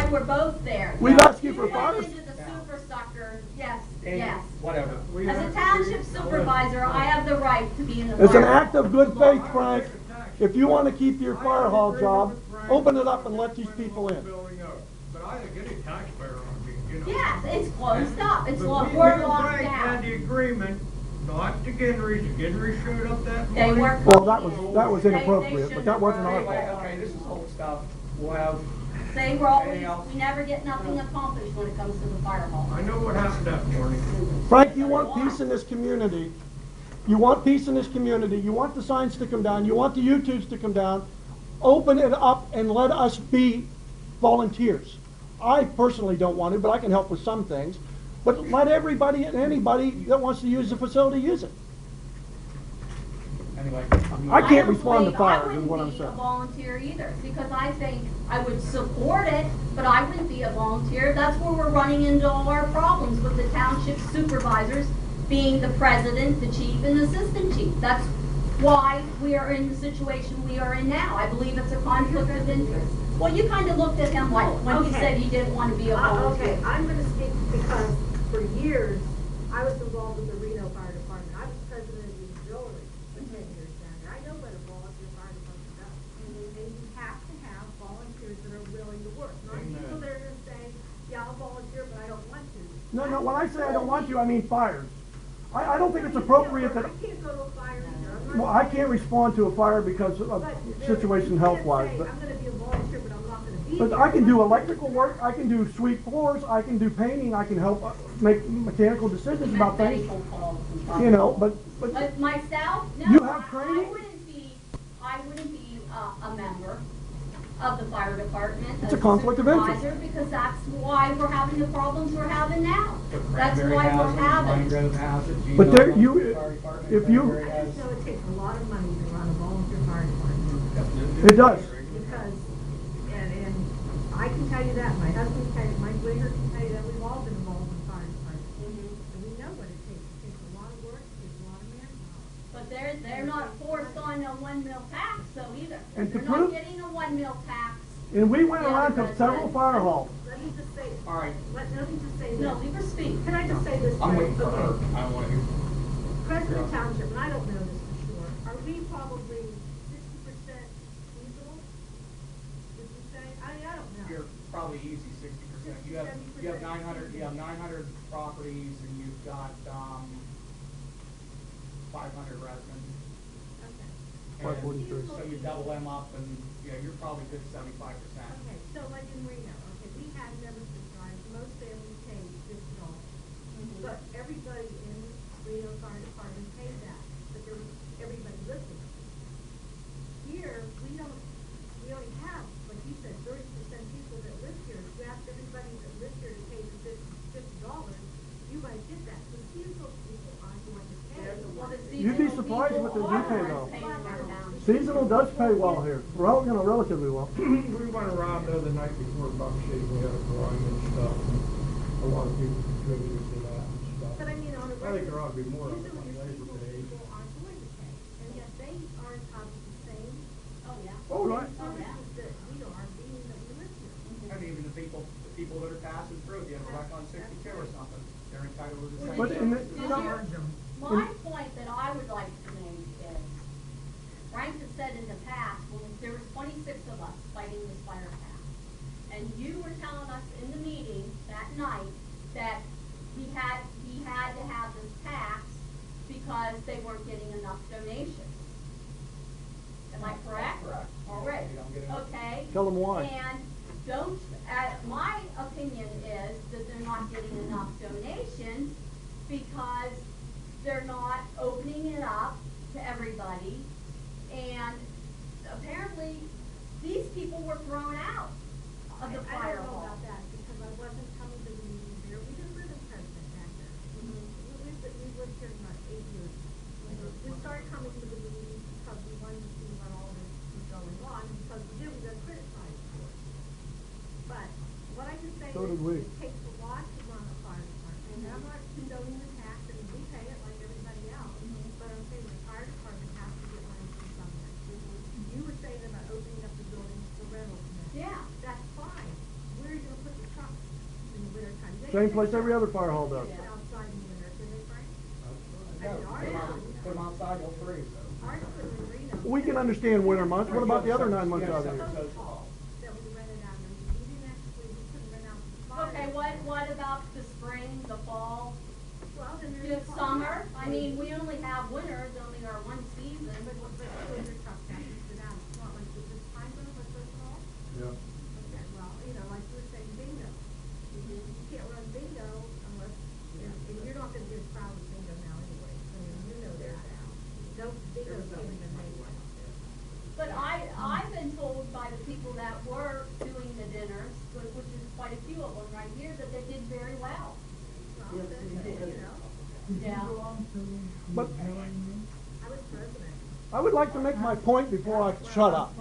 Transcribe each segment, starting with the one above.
I were both there. We've asked you for went fires. into the super sucker. Yes, And yes. whatever. As a township supervisor, I have the right to be in the It's an fire act hall. of good faith, Frank. If you want to keep your fire hall job, open it up and let these people in. But I think any taxpayer ought to be, you know. Yes, it's closed up. It's But locked. we We're and locked Frank had the down. agreement, not to Ginrich. Ginrich showed up that They morning. weren't. Well, that was They inappropriate, but shouldn't that wasn't our have Anyway, fault. okay, this is old stuff. We'll have, They were always, Anything else? we never get nothing accomplished when it comes to the fire hall. I know what happened that morning. Frank, you want peace in this community. You want peace in this community. You want the signs to come down. You want the YouTubes to come down. Open it up and let us be volunteers. I personally don't want to, but I can help with some things. But let everybody and anybody that wants to use the facility use it. anyway. I can't don't respond to believe- fire, is what I'm I saying. wouldn't be a volunteer either, because I think I would support it, but I wouldn't be a volunteer. That's where we're running into all our problems with the township supervisors being the president, the chief, and the assistant chief. That's why we are in the situation we are in now. I believe it's a conflict of interest. Well, you kind of looked at him like, when he Okay. said he didn't want to be a volunteer. Okay, I'm gonna speak because for years, I was involved with the Reno Fire Department. I was president of the auxiliary for 10 years down there. I know what a volunteer fire department does. And you have to have volunteers that are willing to work. Not people that are gonna say, yeah, I'll volunteer, but I don't want to. No, when I say I don't want you, I mean fires. I don't think it's appropriate that, I can't go to a fire either. I'm not- well, I can't respond to a fire because of But situation you health-wise, can't but. say, I'm gonna be a volunteer, but I'm not gonna be. But there. I can do electrical work, I can do sweep floors, I can do painting, I can help make mechanical decisions about things, Medical calls and stuff. you know, but But myself, no, You have I training? I wouldn't be a member of the fire department. It's as a conflict of interest. supervisor, because that's why we're having the problems we're having now. The That's Cranberry why has we're it, having. Pine Grove has it, But there- Gene you- Owen, Fire Department, if you- Cranberry I has- just know it takes a lot of money to run a volunteer fire department. it does. Because, and I can tell you that, my husband can tell you, Mike Winger can tell you that, we've all been involved in the fire department. And we know what it takes. It takes a lot of work, it takes a lot of manpower. But they're not forced on a 1 mil tax, so either. And to They're not prove- getting a 1 mil tax. And we went around to several fire halls. Let me just say, All right, let me just say this. No, leave her speak. Can I just say this? I'm Mike? waiting for her. Okay. I don't want to hear. President Township, and I don't know this for sure, are we probably 60% seasonal? Would you say? I mean, I don't know. You're probably easy 60%. You have 900 properties and you've got, 500 residents. Okay. And 543. so you double them up and, yeah, you're probably good 75%. Okay, so like in Reno, okay, we had membership drives, most families paid $50. But everybody in Reno Fire Department paid that, but there was, everybody listened. Here, we only have, like you said, 30% people that live here. If you asked everybody that lives here to pay the $50, you guys did that. The seasonal people aren't going to pay. Well, the You'd be seasonal surprised people what they do are pay, the though. ones paying their town. Seasonal does pay well here, relatively well. We went around the other night before Buck Shade, we had a drawing and stuff. A lot of people contributed to that and stuff. But I mean, on a I think there ought to be more of it usually on the Labor seasonal Day. people aren't going to pay, and yet they are entitled to the same Oh, yeah. Oh, right. services that we are, being that we live here. And even the people that are passing through, if you have a wreck on 62 or something, they're entitled to the same. But in the, My point that I would like to make is, Frank has said in the past, when there was 26 of us fighting this fire path, and you were telling us in the meeting that night that he had to have this tax because they weren't getting enough donations. Am I correct? Correct. All right. You don't get enough. Okay. Tell them why. And my opinion is that they're not getting enough donations because they're not opening it up to everybody. And apparently, these people were thrown out of the I fire don't know hall. about that, because I wasn't coming to the meetings here, we didn't live in President back then. We lived here about 8 years. We started coming to the meetings because we wanted to see what all this was going on, because we did, we got criticized for it. But what I can say So is, did we. it takes a lot to run a fire department, and I'm not condoning the tax, and we pay it like everybody else, but I'm saying the fire department has to get money from somewhere. You were saying about opening up the buildings for rentals. Yeah. That's fine. Where Same place every other fire hall does. Sit outside in the winter, can they, Frank? No, put them outside, they'll freeze. Ours couldn't in Reno. We can understand winter months. What about the other 9 months out of the year? That we rented out, and we didn't actually, we couldn't rent out the fire. Okay, what about the spring, the fall, Well, then the there's. summer? I mean, we only have winter, it's only our one season. But winter trucks have to sit out, it's not like this time zone, what's so small? Yeah. Okay, well, you know, like you were saying, bingo. You can't run bingo unless, and you're not gonna get a crowd with bingo now anyway, I mean, you know that. No, bingo's can't even make one. But I've been told by the people that were doing the dinners, which is quite a few of them right here, that they did very well. Well, then, you know, Yeah. But I was president. I would like to make my point before I shut up.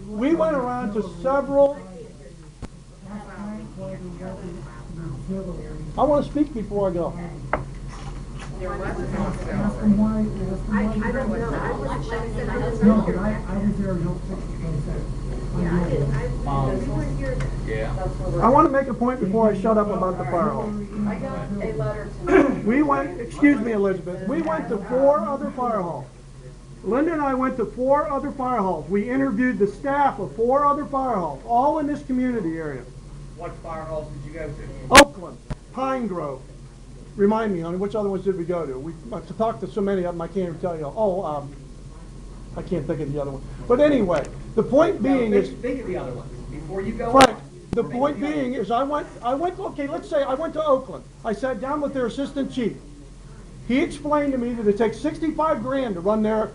We went around to several, I want to speak before I go. I don't know, I was, like I said, I was No, not but here. I was there and helped fix it. Yeah, I did, we weren't here then. Yeah. I want to make a point before I shut up about the fire hall. I got a letter tonight. We went, excuse me, Elizabeth, we went to 4 other fire halls. Linda and I went to 4 other fire halls. We interviewed the staff of 4 other fire halls, all in this community area. What fire halls did you go to? Oakland, Pine Grove. Remind me, honey, which other ones did we go to? We to talk to so many of them, I can't even tell you. Oh, I can't think of the other one. But anyway, the point being is, Think of the other ones, before you go Frank, on. the point being is I went, okay, let's say I went to Oakland. I sat down with their assistant chief. He explained to me that it takes 65 grand to run their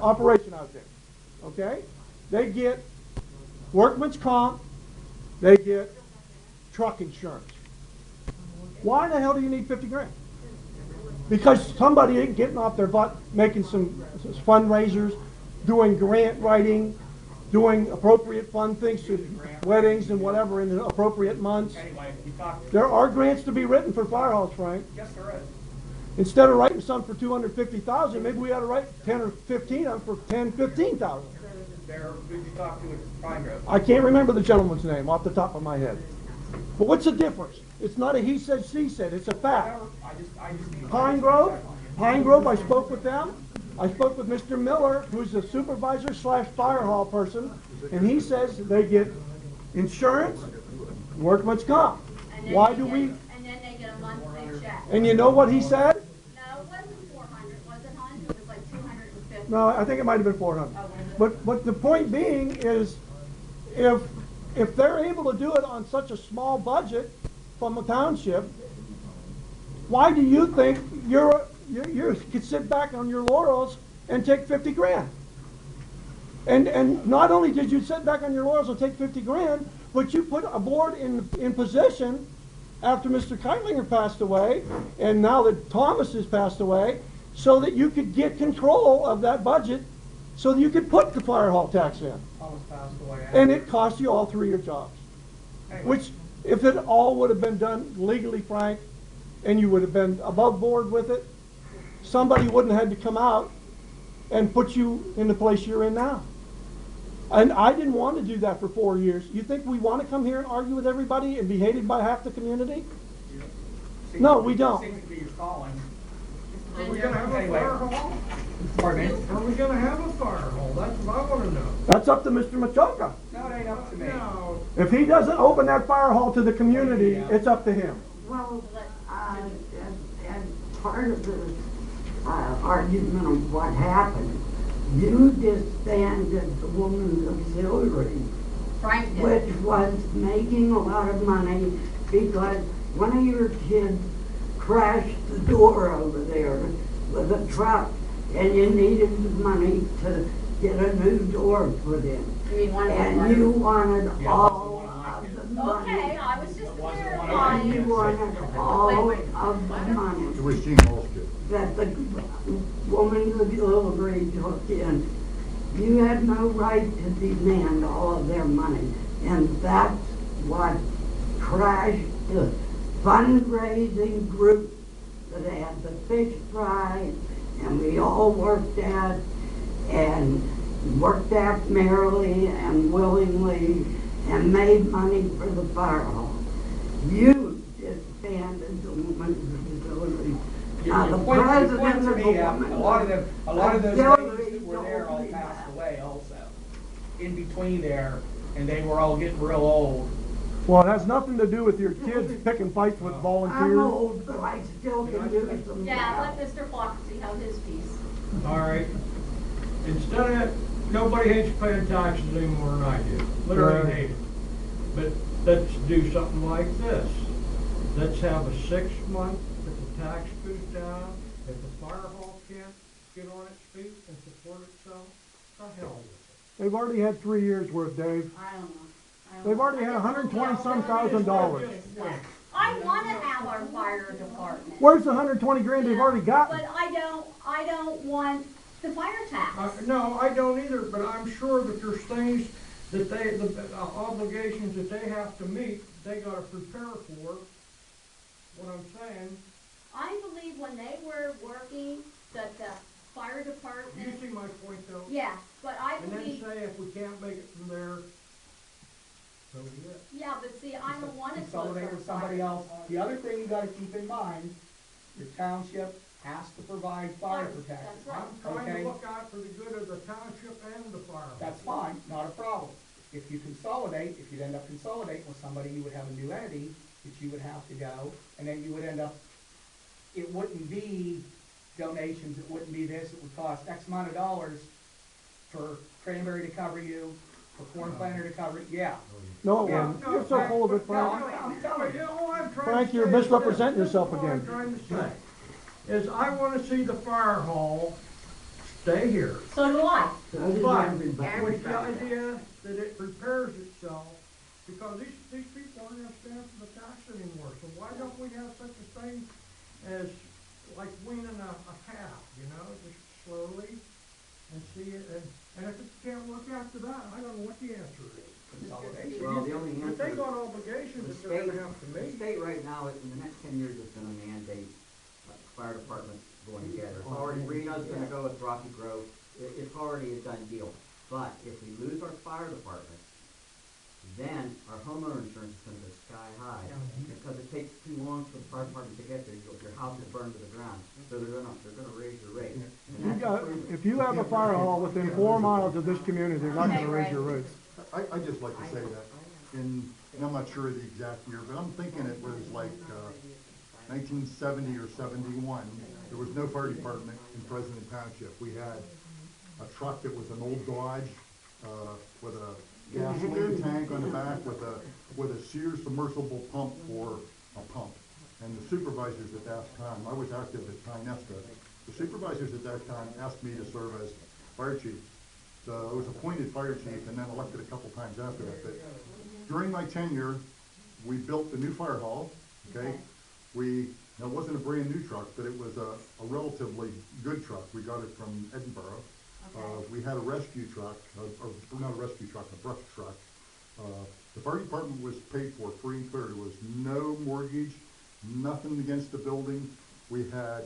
operation out there. Okay? They get workman's comp, they get truck insurance. Why the hell do you need 50 grand? Because somebody ain't getting off their butt, making some fundraisers, doing grant writing, doing appropriate fund things, to weddings and whatever in the appropriate months. Anyway, you talked, There are grants to be written for fire halls, Frank. yes, there is. Instead of writing some for 250,000, maybe we ought to write 10 or 15 of them for 10, 15,000. There, who did you talk to at Pine Grove? I can't remember the gentleman's name off the top of my head. But what's the difference? It's not a he said, she said, it's a fact. I just need. Pine Grove, I spoke with them. I spoke with Mr. Miller, who's the supervisor / fire hall person, and he says they get insurance, workman's comp. And then Why they do get- we, And then they get a monthly check. and you know what he said? No, it wasn't 400, was it, hon? It was like 250. No, I think it might have been 400. Oh, was it? But the point being is, if they're able to do it on such a small budget from a township, why do you think you could sit back on your laurels and take 50 grand? And not only did you sit back on your laurels and take 50 grand, but you put a board in position after Mr. Keitlinger passed away, and now that Thomas has passed away, so that you could get control of that budget, so that you could put the fire hall tax in. Thomas passed away. And it cost you all 3 of your jobs. Anyway, Which, if it all would have been done legally, Frank, and you would have been above board with it, somebody wouldn't have had to come out and put you in the place you're in now. And I didn't want to do that for 4 years. You think we want to come here and argue with everybody and be hated by half the community? seems No, to be- we don't. Seems to be your calling. Are we gonna have a Anyway. fire hall? Pardon me? Are we gonna have a fire hall? That's what I wanna know. That's up to Mr. Machoka. No, it ain't up to me. No, If he doesn't open that fire hall to the community, it's up to him. Well, as part of the argument of what happened, you disbanded the Women's Auxiliary, Frank did. which was making a lot of money because one of your kids crashed the door over there with a truck, and you needed the money to get a new door put in. You mean one of the And you wanted Yeah, all it wasn't one of of my the money. Okay, I was just It wasn't one of And you clarifying. wanted all of the money It was Gene Moleskine. that the Woman's Auxiliary took in. You had no right to demand all of their money, and that's what crashed the fundraising group that had the fish fry, and we all worked at merrily and willingly, and made money for the fire hall. You stand as a woman with disability. You Now, the point president to of me, the woman. a lot of those Auxiliary ladies that were there all don't passed do away also. In between there, and they were all getting real old. Well, it has nothing to do with your kids picking fights with I'm volunteers. old, but I still can do some. Yeah, let Mr. Foxy have his piece. All right. Instead of, nobody hates paying taxes any more than I do. Literally Right. hate it. But let's do something like this. Let's have a 6-month, if the tax goes down, if the fire hall can't get on its feet and support itself, the hell with it. They've already had 3 years worth, Dave. I don't know. I don't They've know. already had $120-some thousand dollars. I wanna have our fire department. Where's the 120 grand they've already gotten? But I don't want the fire tax. No, I don't either, but I'm sure that there's things that they, the obligations that they have to meet, they gotta prepare for. What I'm saying, I believe when they were working, that the fire you department, see my point though? yeah, but I And then believe, say if we can't make it from there, so be it. yeah, but see, I don't wanna close Consolidate our with somebody fire else. The other thing you gotta keep in mind, your township has to provide fire Right, protection. that's right. I'm trying Okay. to look out for the good of the township and the fire. That's fine, not a problem. If you consolidate, if you'd end up consolidating with somebody, you would have a new entity that you would have to go, and then you would end up, it wouldn't be donations, it wouldn't be this, it would cost X amount of dollars for Cranberry to cover you, for Corn Planter to cover, yeah. No, it Yeah. wouldn't. You're so full of it, Frank. I'm telling you. All I'm trying to Frank, say you're is misrepresenting this. yourself This is all again. I'm trying to say, is I wanna see the fire hall stay here. So do I. So does But everybody. with the idea that it repairs itself, because these people aren't gonna stand for the tax anymore, so why don't we have such a thing as like weaning a calf, you know, just slowly and see it, and if it can't work after that, I don't know what the answer is. Consolidation. Well, the only But answer they is, got obligations the that they're state, gonna have to the meet. state right now, in the next 10 years, is gonna mandate fire departments going together. It's already, Reno's gonna go with Rocky Grove, it's already a done deal. But if we lose our fire department, then our homeowner insurance is gonna go sky high. Because it takes too long for the fire department to get there, your house is burned to the ground, so they're gonna raise your rate. And You that's got, improvement. if you have a fire hall within 4 miles of this community, they're not gonna raise your rates. I'd just like to say that, and I'm not sure of the exact year, but I'm thinking it was like 1970 or 71. There was no fire department in President Township. We had a truck that was an old Dodge with a gasoline tank on the back with a Sears submersible pump for a pump. And the supervisors at that time, I was active at Pinesta, the supervisors at that time asked me to serve as fire chief. So I was appointed fire chief and then elected a couple times after that. But during my tenure, we built the new fire hall, okay? It wasn't a brand new truck, but it was a relatively good truck. We got it from Edinburgh. We had a rescue truck, or not a rescue truck, a brush truck. The fire department was paid for free and clear. There was no mortgage, nothing against the building. We had,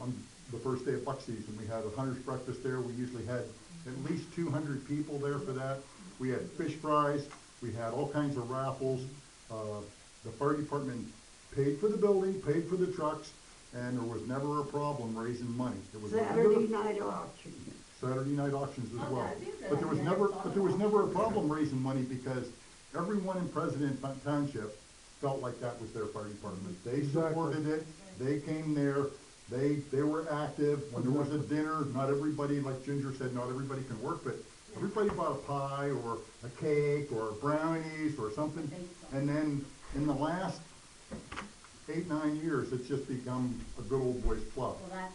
on the first day of buck season, we had a hunter's breakfast there. We usually had at least 200 people there for that. We had fish fries. We had all kinds of raffles. The fire department paid for the building, paid for the trucks, and there was never a problem raising money. It was Saturday night auction. Saturday night auctions as Oh, well. that'd be a good But there was idea. never a problem raising money because everyone in President Township felt like that was their fire department. They supported it, they came there, they were active. When there was a dinner, not everybody, like Ginger said, not everybody can work, but everybody bought a pie or a cake or brownies or something. And then in the last 8, 9 years, it's just become a good old boys club. Well, that's